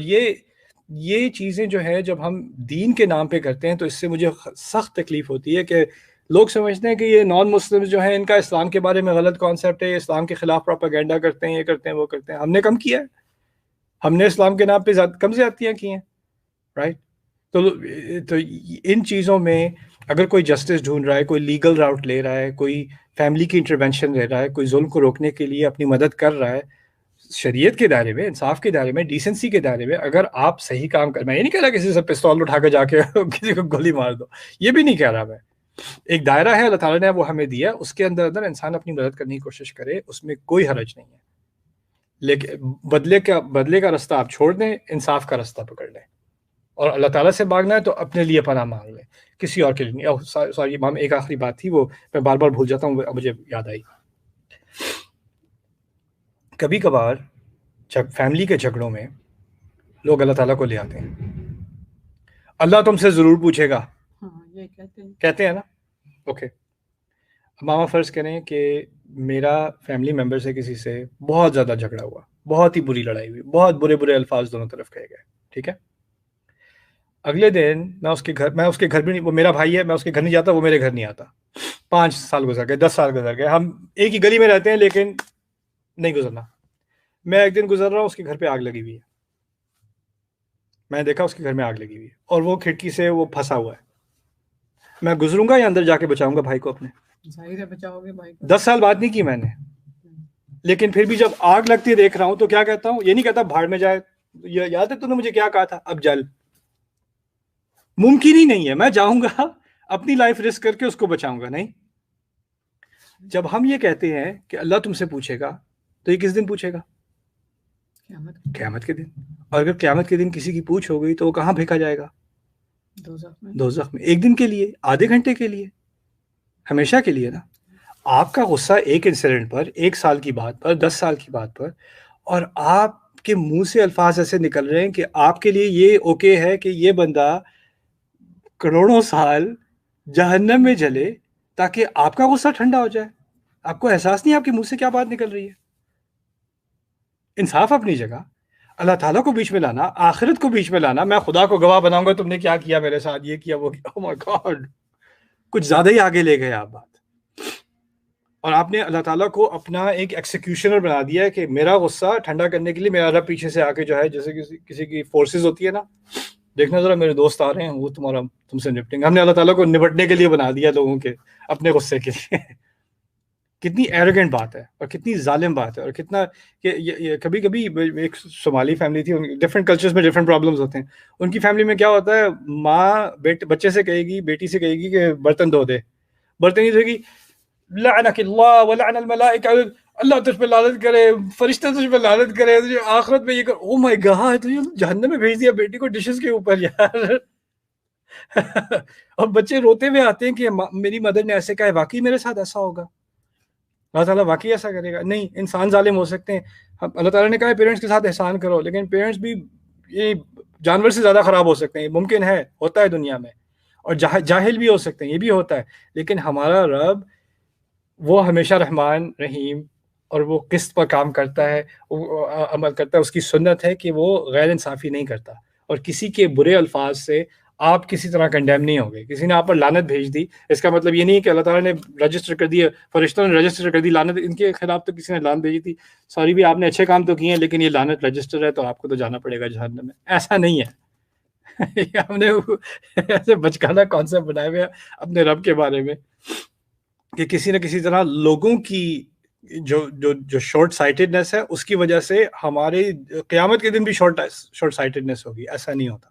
یہ چیزیں جو ہے جب ہم دین کے نام پہ کرتے ہیں تو اس سے مجھے سخت تکلیف ہوتی ہے کہ لوگ سمجھتے ہیں کہ یہ نان مسلم جو ہیں ان کا اسلام کے بارے میں غلط کانسیپٹ ہے، اسلام کے خلاف پروپیگنڈا کرتے ہیں، یہ کرتے ہیں، وہ کرتے ہیں. ہم نے کم کیا ہے؟ ہم نے اسلام کے نام پہ کم زیادتیاں کی ہیں، رائٹ. تو ان چیزوں میں اگر کوئی جسٹس ڈھونڈ رہا ہے، کوئی لیگل راؤٹ لے رہا ہے، کوئی فیملی کی انٹرونشن لے رہا ہے، کوئی ظلم کو روکنے کے لیے اپنی مدد کر رہا ہے، شریعت کے دائرے میں، انصاف کے دائرے میں، ڈیسنسی کے دائرے میں، اگر آپ صحیح کام کر، میں یہ نہیں کہہ رہا کسی سے پستول اٹھا کے جا کے کسی کو گولی مار دو، یہ بھی نہیں کہہ رہا میں. ایک دائرہ ہے اللہ تعالیٰ نے وہ ہمیں دیا، اس کے اندر انسان اپنی مدد کرنے کی کوشش کرے، اس میں کوئی حرج نہیں ہے. لیکن بدلے کا راستہ آپ چھوڑ دیں، انصاف کا راستہ پکڑ لیں، اور اللہ تعالیٰ سے مانگنا ہے تو اپنے لیے پناہ مانگ لیں، کسی اور کے لیے نہیں. سوری امام، ایک آخری بات تھی، وہ میں بار بار بھول جاتا ہوں، مجھے یاد آئی. کبھی کبھار جب فیملی کے جھگڑوں میں لوگ اللہ تعالیٰ کو لے آتے ہیں، اللہ تم سے ضرور پوچھے گا، یہ کہتے ہیں نا. اوکے، ماما فرض کریں کہ میرا فیملی ممبر سے کسی سے بہت زیادہ جھگڑا ہوا، بہت ہی بری لڑائی ہوئی، بہت برے الفاظ دونوں طرف کہے گئے، ٹھیک ہے. اگلے دن میں اس کے گھر بھی نہیں، وہ میرا بھائی ہے، میں اس کے گھر نہیں جاتا، وہ میرے گھر نہیں آتا. 5 سال گزر گئے، 10 سال گزر گئے، ہم ایک ہی گلی میں رہتے ہیں لیکن نہیں گزرنا. میں ایک دن گزر رہا ہوں، اس کے گھر پہ آگ لگی ہوئی ہے. میں نے دیکھا اس کے گھر میں آگ لگی ہوئی ہے اور وہ کھڑکی سے وہ پھنسا ہوا ہے. میں گزروں گا یا اندر جا کے بچاؤں گا بھائی کو اپنے؟ ظاہر ہے بچاؤ گے بھائی کو. 10 سال بعد نہیں کی میں نے، لیکن پھر بھی جب آگ لگتی ہے دیکھ رہا ہوں تو کیا کہتا ہوں؟ یہ نہیں کہتا بھاڑ میں جائے، یاد ہے تو نے مجھے کیا کہا تھا، اب جل. ممکن ہی نہیں ہے میں جاؤں گا اپنی لائف رسک کر کے اس کو بچاؤں گا، نہیں. جب ہم یہ کہتے ہیں کہ اللہ تم سے پوچھے گا، تو یہ کس دن پوچھے گا؟ قیامت کے دن. اور اگر قیامت کے دن کسی کی پوچھ ہو گئی تو وہ کہاں پھینکا جائے گا؟ دوزخ میں. ایک دن کے لیے، آدھے گھنٹے کے لیے، ہمیشہ کے لیے نا. آپ کا غصہ ایک انسیڈنٹ پر، 1 سال کی بات پر، 10 سال کی بات پر، اور آپ کے منہ سے الفاظ ایسے نکل رہے ہیں کہ آپ کے لیے یہ اوکے ہے کہ یہ بندہ کروڑوں سال جہنم میں جلے تاکہ آپ کا غصہ ٹھنڈا ہو جائے. آپ کو احساس نہیں آپ کے منہ سے کیا بات نکل رہی ہے. انصاف اپنی جگہ, اللہ تعالیٰ کو بیچ میں لانا, آخرت کو بیچ میں لانا, میں خدا کو گواہ بناؤں گا تم نے کیا کیا میرے ساتھ, یہ کیا وہ کیا. oh my God, کچھ زیادہ ہی آگے لے گئے آپ بات. اور آپ نے اللہ تعالیٰ کو اپنا ایک ایکسیکیوشنر بنا دیا ہے کہ میرا غصہ ٹھنڈا کرنے کے لیے میرا رب پیچھے سے آ کے جو ہے جیسے کسی کی فورسز ہوتی ہے نا, دیکھنا ذرا میرے دوست آ رہے ہیں وہ تم سے نپٹیں گے. ہم نے اللہ تعالیٰ کو نپٹنے کے لیے بنا دیا لوگوں کے اپنے غصے کے لیے. کتنی ایروگنٹ بات ہے اور کتنی ظالم بات ہے, اور کتنا کہ کبھی کبھی ایک صومالی فیملی تھی, ڈفرینٹ کلچرز میں ڈفرینٹ پرابلمس ہوتے ہیں. ان کی فیملی میں کیا ہوتا ہے, ماں بچے سے کہے گی, بیٹی سے کہے گی کہ برتن دھو دے, برتن نہیں دھوئے گی, لعنک اللہ ولعن الملائکہ, اللہ تجھ پہ لعنت کرے, فرشتہ تجھ پہ لعنت کرے, آخرت میں یہ کر. او مائی گاڈ, تو یہ جہنم میں بھیج دیا بیٹی کو ڈشز کے اوپر یار. اور بچے روتے ہوئے آتے ہیں کہ میری مدر نے ایسے کہا ہے, واقعی میرے ساتھ ایسا ہوگا, اللہ تعالیٰ واقعی ایسا کرے گا؟ نہیں, انسان ظالم ہو سکتے ہیں. اللہ تعالیٰ نے کہا ہے پیرنٹس کے ساتھ احسان کرو, لیکن پیرنٹس بھی یہ جانور سے زیادہ خراب ہو سکتے ہیں. ممکن ہے, ہوتا ہے دنیا میں, اور جاہل بھی ہو سکتے ہیں, یہ بھی ہوتا ہے. لیکن ہمارا رب وہ ہمیشہ رحمان رحیم, اور وہ قسط پر کام کرتا ہے, وہ عمل کرتا ہے. اس کی سنت ہے کہ وہ غیر انصافی نہیں کرتا, اور کسی کے برے الفاظ سے آپ کسی طرح کنڈیم نہیں ہو گئے. کسی نے آپ پر لعنت بھیج دی, اس کا مطلب یہ نہیں کہ اللہ تعالیٰ نے رجسٹر کر دیا, فرشتوں نے رجسٹر کر دی لعنت ان کے خلاف, تو کسی نے لعنت بھیجی تھی, سوری بھی آپ نے اچھے کام تو کیے ہیں لیکن یہ لعنت رجسٹر ہے تو آپ کو تو جانا پڑے گا جہنم میں. ایسا نہیں ہے. ہم نے ایسے بچکانہ کانسیپٹ بنائے ہوئے اپنے رب کے بارے میں کہ کسی نہ کسی طرح لوگوں کی جو شارٹ سائٹڈنس ہے اس کی وجہ سے ہمارے قیامت کے دن بھی شارٹ سائٹڈنس ہوگی. ایسا نہیں ہوتا.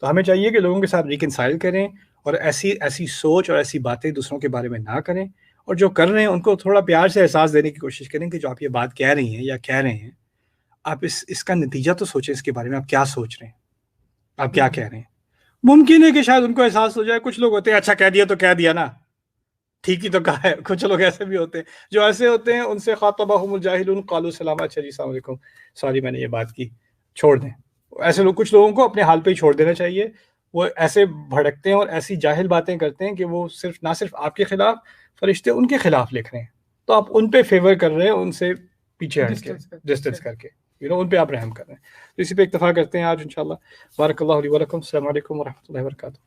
تو ہمیں چاہیے کہ لوگوں کے ساتھ ریکنسائل کریں, اور ایسی سوچ اور ایسی باتیں دوسروں کے بارے میں نہ کریں, اور جو کر رہے ہیں ان کو تھوڑا پیار سے احساس دینے کی کوشش کریں کہ جو آپ یہ بات کہہ رہی ہیں یا کہہ رہے ہیں, آپ اس کا نتیجہ تو سوچیں, اس کے بارے میں آپ کیا سوچ رہے ہیں, آپ کیا کہہ رہے ہیں. ممکن ہے کہ شاید ان کو احساس ہو جائے. کچھ لوگ ہوتے ہیں اچھا کہہ دیا تو کہہ دیا نا, ٹھیک ہی تو کہا ہے. کچھ لوگ ایسے بھی ہوتے ہیں, جو ایسے ہوتے ہیں ان سے خاطبہم الجاہلون قالوا سلاما, اچھا جی السلام علیکم, سوری میں نے یہ بات کی, چھوڑ دیں. ایسے لوگ, کچھ لوگوں کو اپنے حال پہ ہی چھوڑ دینا چاہیے. وہ ایسے بھڑکتے ہیں اور ایسی جاہل باتیں کرتے ہیں کہ وہ نہ صرف آپ کے خلاف, فرشتے ان کے خلاف لکھ رہے ہیں, تو آپ ان پہ فیور کر رہے ہیں, ان سے پیچھے ہٹ کے ڈسٹنس کر کے ان پہ آپ رحم کر رہے ہیں. تو اسی پہ اکتفا کرتے ہیں آج انشاءاللہ. بارک اللہ علی ولکم. السلام علیکم ورحمۃ اللہ وبرکاتہ.